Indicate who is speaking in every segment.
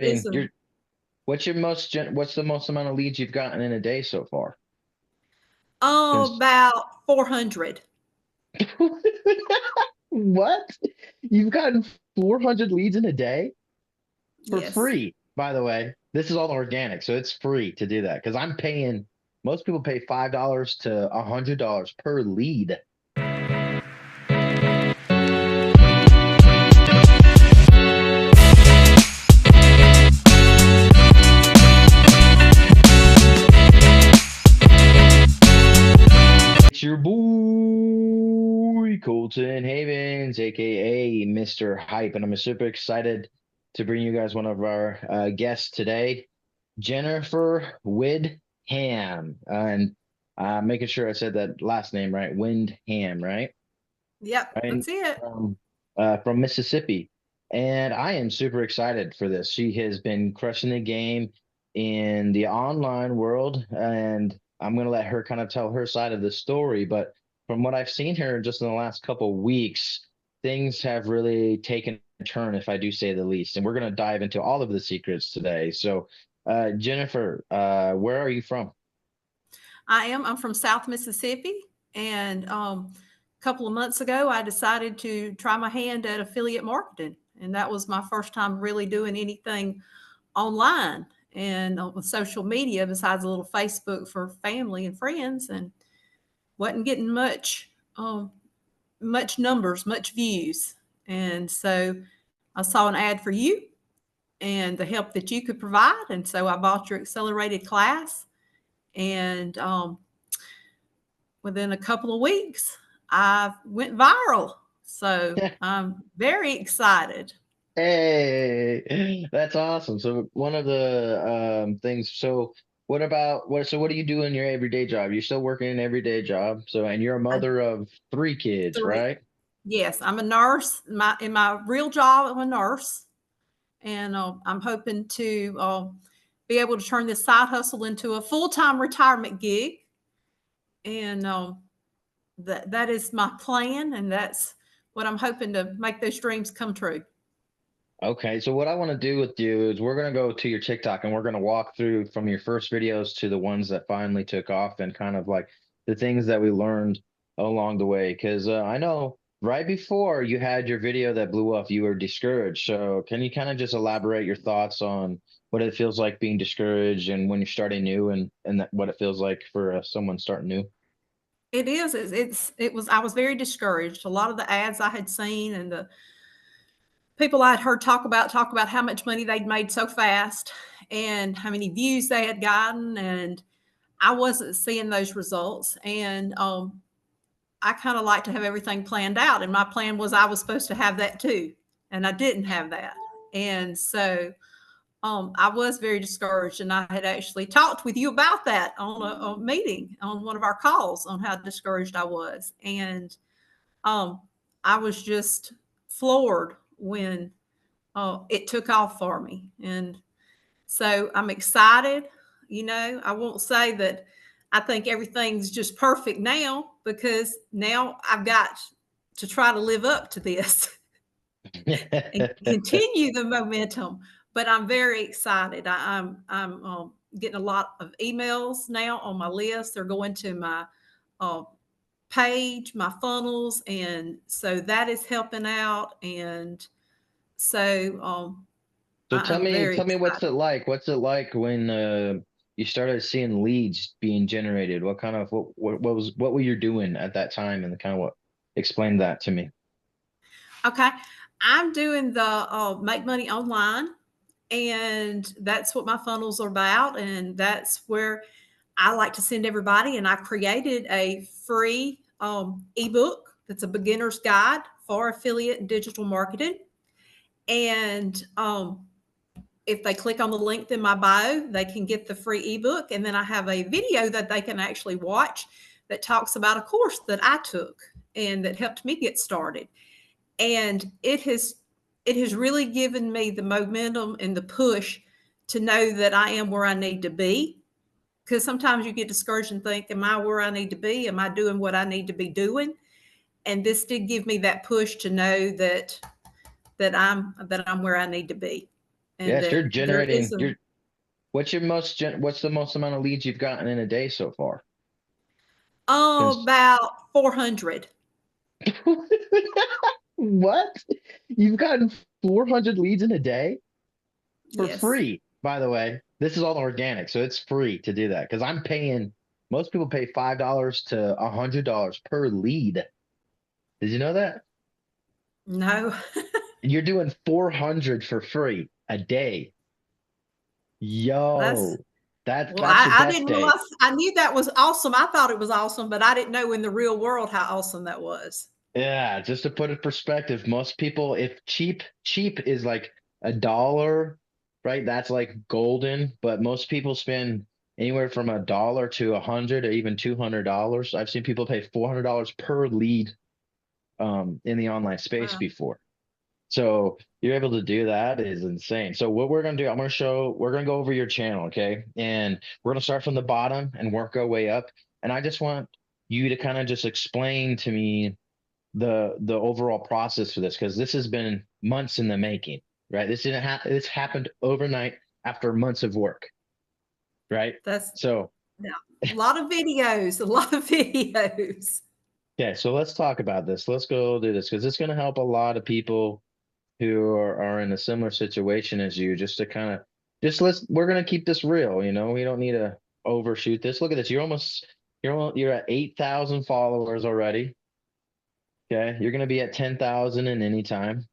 Speaker 1: mean,
Speaker 2: Listen,
Speaker 1: what's the most amount of leads you've gotten in a day so far?
Speaker 2: oh,
Speaker 1: Since
Speaker 2: about 400.
Speaker 1: what? You've gotten 400 leads in a day for
Speaker 2: Yes.
Speaker 1: free, by the way. This is all organic, so it's free to do that because I'm paying, most people pay $5 to $100 per lead. It's your boy Colton Havens, aka Mr. Hype, and I'm super excited to bring you guys one of our guests today, Jennifer Windham, and making sure I said that last name right, Windham, right?
Speaker 2: Yep,
Speaker 1: Right,
Speaker 2: that's it.
Speaker 1: from Mississippi, and I am super excited for this. She has been crushing the game in the online world, and I'm gonna let her kind of tell her side of the story. But from what I've seen her just in the last couple weeks, things have really taken a turn, if I do say the least. And we're gonna dive into all of the secrets today. So, Jennifer, where are you from?
Speaker 2: I'm from South Mississippi, and a couple of months ago, I decided to try my hand at affiliate marketing, and that was my first time really doing anything online and with social media besides a little Facebook for family and friends, and wasn't getting much numbers, much views, and so I saw an ad for you and the help that you could provide, and so I bought your accelerated class, and within a couple of weeks, I went viral. So I'm very excited.
Speaker 1: Hey, that's awesome. So one of the things, so what do you do in your everyday job? You're still working an everyday job. So and you're a
Speaker 2: I,
Speaker 1: mother of three kids,
Speaker 2: three.
Speaker 1: right?
Speaker 2: Yes, I'm a nurse. In my real job, I'm a nurse, and I'm hoping to be able to turn this side hustle into a full time retirement gig, and that is my plan, and that's what I'm hoping to make those dreams come true.
Speaker 1: Okay, so what I want to do with you is we're gonna go to your TikTok and we're gonna walk through from your first videos to the ones that finally took off and kind of like the things that we learned along the way. Because I know right before you had your video that blew up, you were discouraged. So can you kind of just elaborate your thoughts on what it feels like being discouraged and when you're starting new and what it feels like for someone starting new?
Speaker 2: It is. It was. I was very discouraged. A lot of the ads I had seen and the people I'd heard talk about how much money they'd made so fast and how many views they had gotten, and I wasn't seeing those results. And I kind of like to have everything planned out, and my plan was I was supposed to have that too, and I didn't have that, and so I was very discouraged, and I had actually talked with you about that on a meeting on one of our calls on how discouraged I was, and um, I was just floored when it took off for me, and so I'm excited. I won't say that I think everything's just perfect now because now I've got to try to live up to this and continue the momentum. But I'm very excited. I'm getting a lot of emails now on my list. They're going to my uh, page, my funnels, and so that is helping out. And so
Speaker 1: So
Speaker 2: I'm very
Speaker 1: tell me what's
Speaker 2: excited.
Speaker 1: it like? What's it like when you started seeing leads being generated? What kind of what were you doing at that time and kind of what explain that to me.
Speaker 2: Okay, I'm doing the make money online, and that's what my funnels are about, and that's where I like to send everybody. And I created a free ebook that's a beginner's guide for affiliate and digital marketing. And if they click on the link in my bio, they can get the free ebook. And then I have a video that they can actually watch that talks about a course that I took and that helped me get started. And it has really given me the momentum and the push to know that I am where I need to be. Because sometimes you get discouraged and think, am I where I need to be? Am I doing what I need to be doing? And this did give me that push to know that I'm where I need to be. and
Speaker 1: Yes,
Speaker 2: that
Speaker 1: you're
Speaker 2: there
Speaker 1: generating.
Speaker 2: isn't.
Speaker 1: What's the most amount of leads you've gotten in a day so far?
Speaker 2: Oh,
Speaker 1: Since
Speaker 2: about 400.
Speaker 1: what? You've gotten 400 leads in a day for
Speaker 2: Yes.
Speaker 1: free, by the way. This is all organic, so it's free to do that because I'm paying. Most people pay $5 to $100 per lead. Did you know that?
Speaker 2: No.
Speaker 1: And you're doing 400 for free a day.
Speaker 2: That's
Speaker 1: Yo,
Speaker 2: well,
Speaker 1: that's your
Speaker 2: I
Speaker 1: best
Speaker 2: didn't
Speaker 1: day.
Speaker 2: realize. I knew that was awesome. I thought it was awesome, but I didn't know in the real world how awesome that was.
Speaker 1: Yeah, just to put it in perspective, most people, if cheap is like $1, right? That's like golden, but most people spend anywhere from $1 to 100 or even $200. I've seen people pay $400 per lead in the online space
Speaker 2: Wow.
Speaker 1: before. So you're able to do that is insane. So what we're gonna do, we're gonna go over your channel, okay? And we're gonna start from the bottom and work our way up. And I just want you to kind of just explain to me the overall process for this because this has been months in the making, right? This happened overnight after months of work, right?
Speaker 2: That's
Speaker 1: So
Speaker 2: yeah, a lot of videos, a lot of videos.
Speaker 1: yeah, so let's talk about this. Let's go do this because it's going to help a lot of people who are in a similar situation as you, just to kind of just we're going to keep this real, we don't need to overshoot this. Look at this. You're at 8,000 followers already. Okay, you're going to be at 10,000 in any time.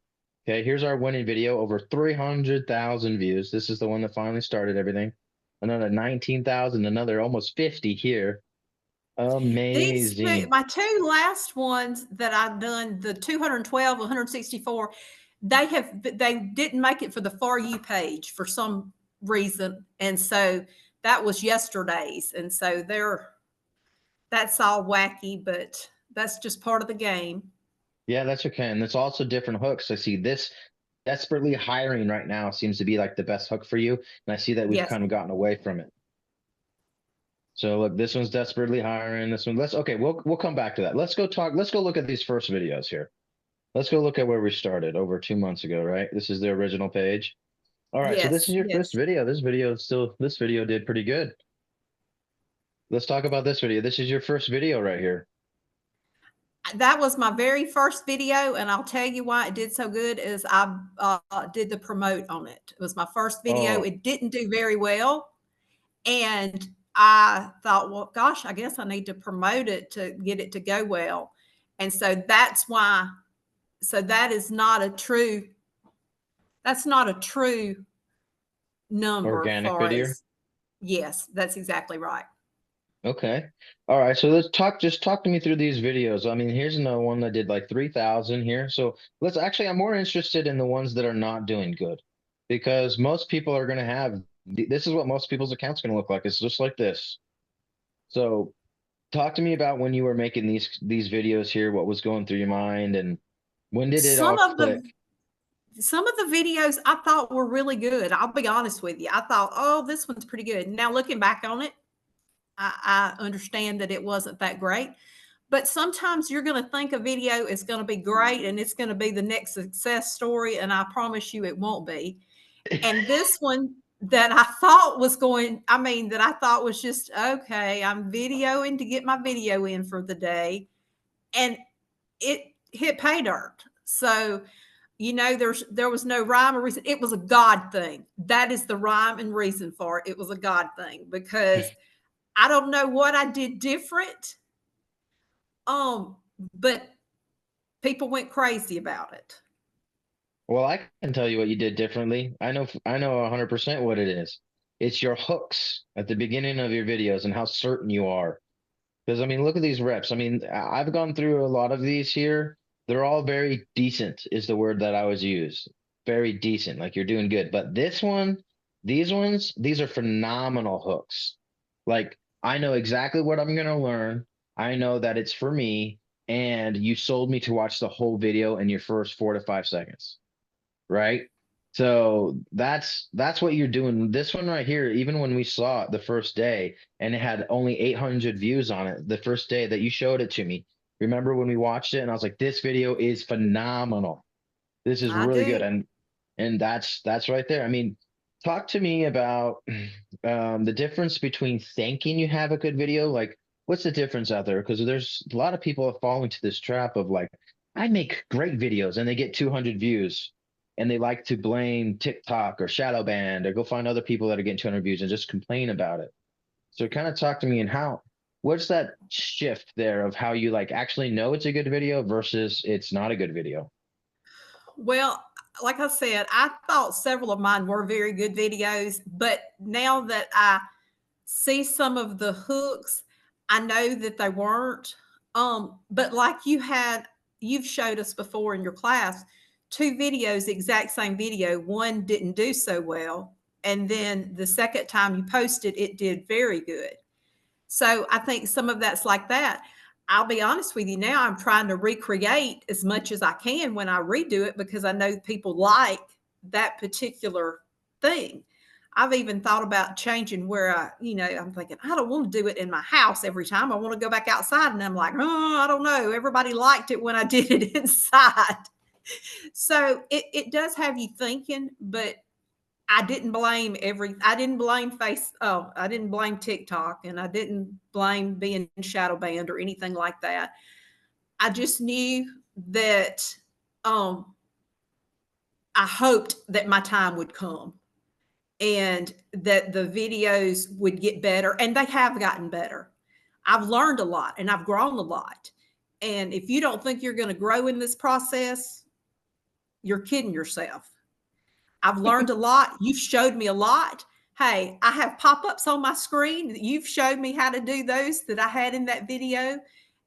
Speaker 1: Okay, here's our winning video, over 300,000 views. This is the one that finally started everything. Another 19,000, another almost 50 here. Amazing.
Speaker 2: My two last ones that I've done, the 212, 164, they didn't make it for the For You page for some reason. And so that was yesterday's. And so that's all wacky, but that's just part of the game.
Speaker 1: Yeah, that's okay. And it's also different hooks. I see this desperately hiring right now seems to be like the best hook for you. And I see that we've
Speaker 2: Yes.
Speaker 1: kind of gotten away from it. So look, this one's desperately hiring. This one, okay, we'll come back to that. Let's go look at these first videos here. Let's go look at where we started over 2 months ago, right? This is the original page. All right, so this
Speaker 2: Yes.
Speaker 1: is your first
Speaker 2: Yes.
Speaker 1: video. This video did pretty good. Let's talk about this video. This is your first video right here.
Speaker 2: That was my very first video, and I'll tell you why it did so good is I did the promote on it. It was my first video.
Speaker 1: Oh,
Speaker 2: It didn't do very well, and I thought, well, gosh, I guess I need to promote it to get it to go well. And so that's why. So that is not a true. That's not a true number
Speaker 1: organic
Speaker 2: far
Speaker 1: video.
Speaker 2: as yes, that's exactly right.
Speaker 1: Okay. All right. So just talk to me through these videos. I mean, here's another one that did like 3,000 here. So I'm more interested in the ones that are not doing good because most people are going to this is what most people's accounts going to look like. It's just like this. So talk to me about when you were making these videos here, what was going through your mind and when did it
Speaker 2: Some
Speaker 1: all
Speaker 2: of the
Speaker 1: click?
Speaker 2: some of the videos I thought were really good. I'll be honest with you. I thought, oh, this one's pretty good. Now looking back on it, I understand that it wasn't that great. But sometimes you're going to think a video is going to be great and it's going to be the next success story. And I promise you it won't be. And this one that I thought was that I thought was just okay, I'm videoing to get my video in for the day. And it hit pay dirt. So, there was no rhyme or reason. It was a God thing. That is the rhyme and reason for it. It was a God thing because I don't know what I did different. But people went crazy about it.
Speaker 1: Well, I can tell you what you did differently. I know 100% what it is. It's your hooks at the beginning of your videos and how certain you are. Because I mean, look at these reps. I mean, I've gone through a lot of these here. They're all very decent, is the word that I always use. Very decent, like you're doing good. But these are phenomenal hooks. Like I know exactly what I'm gonna learn. I know that it's for me, and you sold me to watch the whole video in your first 4 to 5 seconds, right? So that's what you're doing. This one right here, even when we saw it the first day and it had only 800 views on it the first day that you showed it to me. Remember when we watched it and I was like, this video is phenomenal. This is
Speaker 2: I
Speaker 1: really good.
Speaker 2: do.
Speaker 1: And And that's right there. I mean, talk to me about the difference between thinking you have a good video. Like, what's the difference out there? Because there's a lot of people are falling to this trap of like, I make great videos and they get 200 views, and they like to blame TikTok or shadow band or go find other people that are getting 200 views and just complain about it. So kind of talk to me and what's that shift there of how you like actually know it's a good video versus it's not a good video?
Speaker 2: Well, like I said, I thought several of mine were very good videos, but now that I see some of the hooks, I know that they weren't. But like you've showed us before in your class, two videos, the exact same video, one didn't do so well. And then the second time you posted, it did very good. So I think some of that's like that. I'll be honest with you now, I'm trying to recreate as much as I can when I redo it because I know people like that particular thing. I've even thought about changing where I'm thinking, I don't want to do it in my house every time. I want to go back outside. And I'm like, oh, I don't know. Everybody liked it when I did it inside. So it does have you thinking, but I didn't blame I didn't blame TikTok, and I didn't blame being shadow banned or anything like that. I just knew that um I hoped that my time would come and that the videos would get better, and they have gotten better. I've learned a lot and I've grown a lot. And if you don't think you're going to grow in this process, you're kidding yourself. I've learned a lot. You've showed me a lot. Hey, I have pop-ups on my screen. You've showed me how to do those that I had in that video.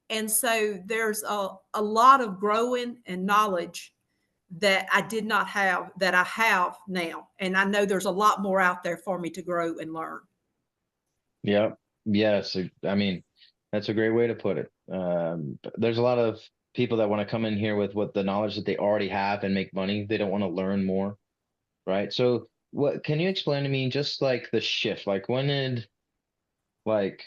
Speaker 2: And so there's a lot of growing and knowledge that I did not have that I have now. And I know there's a lot more out there for me to grow and learn.
Speaker 1: Yeah. Yes. I mean, that's a great way to put it. There's a lot of people that want to come in here with what the knowledge that they already have and make money. They don't want to learn more, right? So what can you explain to me just like the shift? Like when did like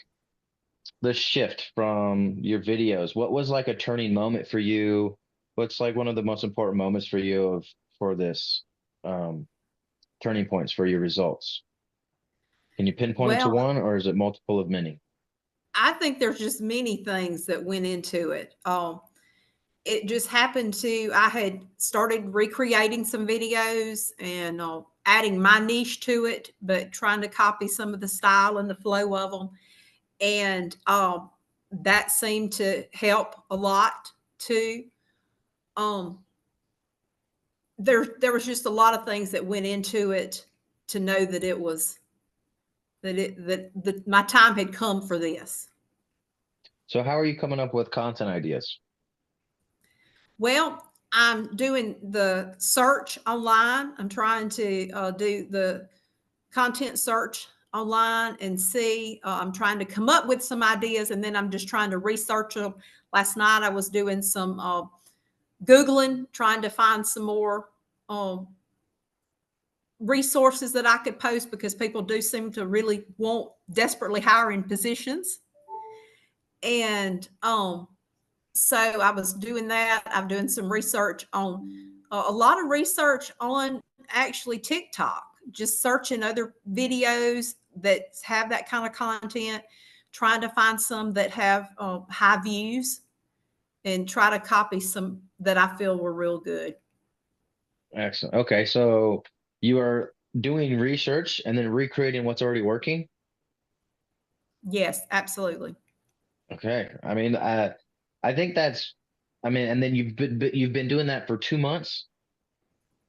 Speaker 1: the shift from your videos? What was like a turning moment for you? What's like one of the most important moments for you of for this um turning points for your results? Can you pinpoint it to
Speaker 2: Well,
Speaker 1: one or is it multiple of many?
Speaker 2: I think there's just many things that went into it. It just happened to I had started recreating some videos and adding my niche to it, but trying to copy some of the style and the flow of them, and that seemed to help a lot too. Um, there was just a lot of things that went into it to know that it was that my time had come for this.
Speaker 1: So how are you coming up with content ideas?
Speaker 2: Well, I'm doing the search online. I'm trying to do the content search online and see. I'm trying to come up with some ideas, and then I'm just trying to research them. Last night, I was doing some Googling, trying to find some more um, resources that I could post because people do seem to really want desperately hiring positions. And so I was doing that. I'm doing some research on a lot of research on actually TikTok, just searching other videos that have that kind of content, trying to find some that have high views and try to copy some that I feel were real good.
Speaker 1: Excellent. Okay, so you are doing research and then recreating what's already working.
Speaker 2: Yes, absolutely.
Speaker 1: Okay. I think that's, I mean, and then you've been doing that for 2 months,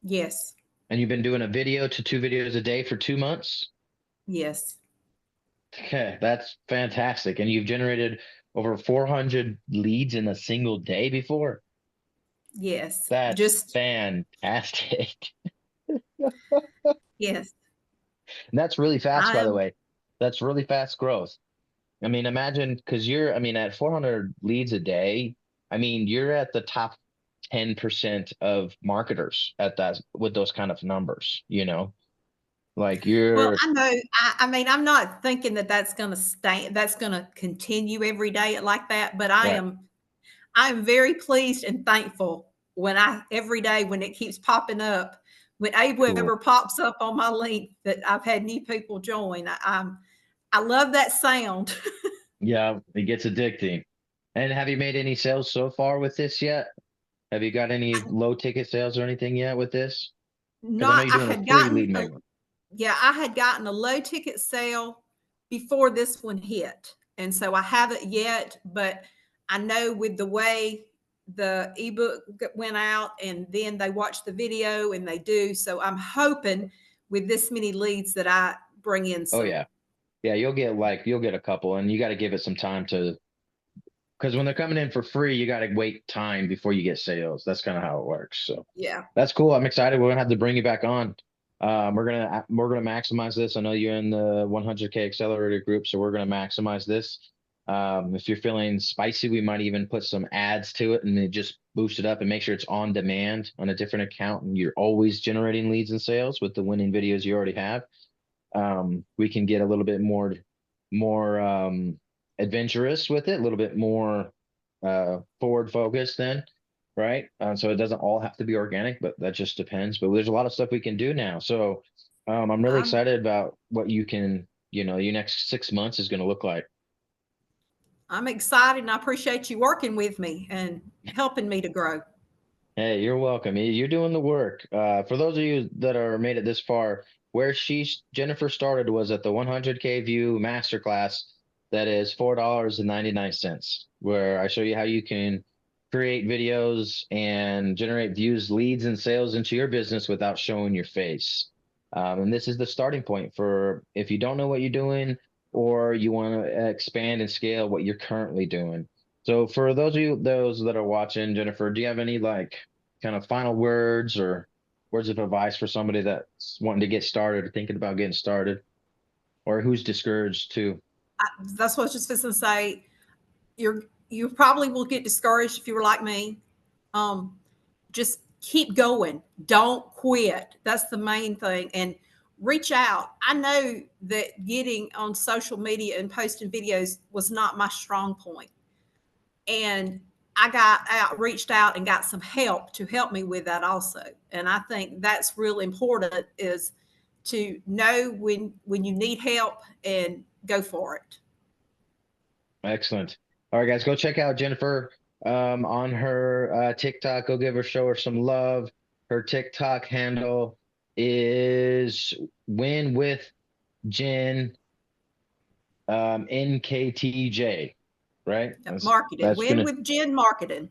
Speaker 2: Yes,
Speaker 1: and you've been doing a video to two videos a day for 2 months.
Speaker 2: yes,
Speaker 1: Okay, that's fantastic. And you've generated over 400 leads in a single day before.
Speaker 2: yes.
Speaker 1: That's
Speaker 2: Just,
Speaker 1: fantastic.
Speaker 2: yes.
Speaker 1: And that's really fast, by the
Speaker 2: I'm,
Speaker 1: way. That's really fast growth. I mean, imagine because you're, I mean, at 400 leads a day, I mean, you're at the top 10% of marketers at that with those kind of numbers, you know, like
Speaker 2: well,
Speaker 1: you're
Speaker 2: I know, I mean, I'm not thinking that that's going to stay, that's going to continue every day like that, but
Speaker 1: right.
Speaker 2: I am very pleased and thankful when I every day when it keeps popping up when
Speaker 1: Cool.
Speaker 2: AWeber pops up on my link that I've had new people join, I love that sound.
Speaker 1: Yeah, it gets addicting. And have you made any sales so far with this yet? Have you got any low ticket sales or anything yet with this? Because I know
Speaker 2: Not
Speaker 1: you're
Speaker 2: I
Speaker 1: doing a
Speaker 2: had
Speaker 1: free
Speaker 2: gotten
Speaker 1: lead
Speaker 2: a
Speaker 1: magnet.
Speaker 2: Yeah, I had gotten a low ticket sale before this one hit. And so I haven't yet, but I know with the way the ebook went out and then they watch the video and they do. So I'm hoping with this many leads that I bring in
Speaker 1: Oh
Speaker 2: soon.
Speaker 1: yeah. Yeah, you'll get a couple and you got to give it some time to because when they're coming in for free, you got to wait time before you get sales. That's kind of how it works. So
Speaker 2: Yeah.
Speaker 1: that's cool. I'm excited. We're gonna have to bring you back on. We're gonna maximize this. I know you're in the 100K accelerator group, so we're gonna maximize this. If you're feeling spicy, we might even put some ads to it and then just boost it up and make sure it's on demand on a different account, and you're always generating leads and sales with the winning videos you already have. We can get a little bit more adventurous with it, a little bit more forward focused then, right? So it doesn't all have to be organic, but that just depends. But there's a lot of stuff we can do now. So I'm really
Speaker 2: I'm
Speaker 1: excited about what you can, your next 6 months is going to look like.
Speaker 2: I'm excited and I appreciate you working with me and helping me to grow.
Speaker 1: Hey, you're welcome. You're doing the work. For those of you that are made it this far, where Jennifer started was at the 100K view masterclass. That is $4.99, where I show you how you can create videos and generate views, leads, and sales into your business without showing your face. And this is the starting point for if you don't know what you're doing or you want to expand and scale what you're currently doing. So for those that are watching, Jennifer, do you have any like kind of final words or words of advice for somebody that's wanting to get started or thinking about getting started or who's discouraged too?
Speaker 2: That's what I was just going to say. You probably will get discouraged if you were like me. Um, just keep going. Don't quit. That's the main thing. And reach out. I know that getting on social media and posting videos was not my strong point. And I got out, reached out and got some help to help me with that also. And I think that's real important is to know when you need help and go for it.
Speaker 1: Excellent. All right, guys, go check out Jennifer on her TikTok. Go show her some love. Her TikTok handle is Win with Jen NKTJ, right?
Speaker 2: Marketing.
Speaker 1: That's
Speaker 2: Win
Speaker 1: gonna
Speaker 2: with Jen marketing.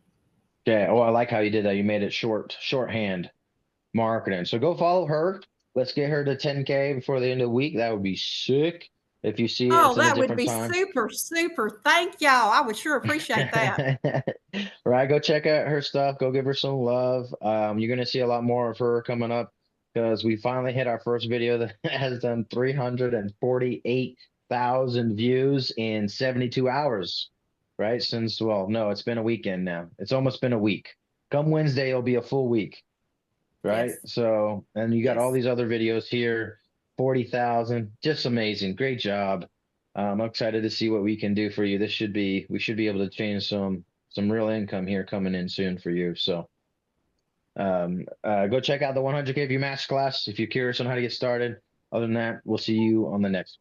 Speaker 1: Okay. Oh, I like how you did that. You made it shorthand marketing. So go follow her. Let's get her to 10K before the end of the week. That would be sick. If you see
Speaker 2: Oh,
Speaker 1: us in a
Speaker 2: that would
Speaker 1: different
Speaker 2: be
Speaker 1: time.
Speaker 2: super, super. Thank y'all. I would sure appreciate that.
Speaker 1: Right, go check out her stuff. Go give her some love. You're gonna see a lot more of her coming up because we finally hit our first video that has done 348,000 views in 72 hours. Right? Since, well, no, it's been a weekend now. It's almost been a week. Come Wednesday, it'll be a full week. Right?
Speaker 2: Yes.
Speaker 1: So, and you got all
Speaker 2: Yes.
Speaker 1: these other videos here, 40,000. Just amazing. Great job. I'm excited to see what we can do for you. We should be able to change some real income here coming in soon for you. So, go check out the 100K View Masterclass if you're curious on how to get started. Other than that, we'll see you on the next.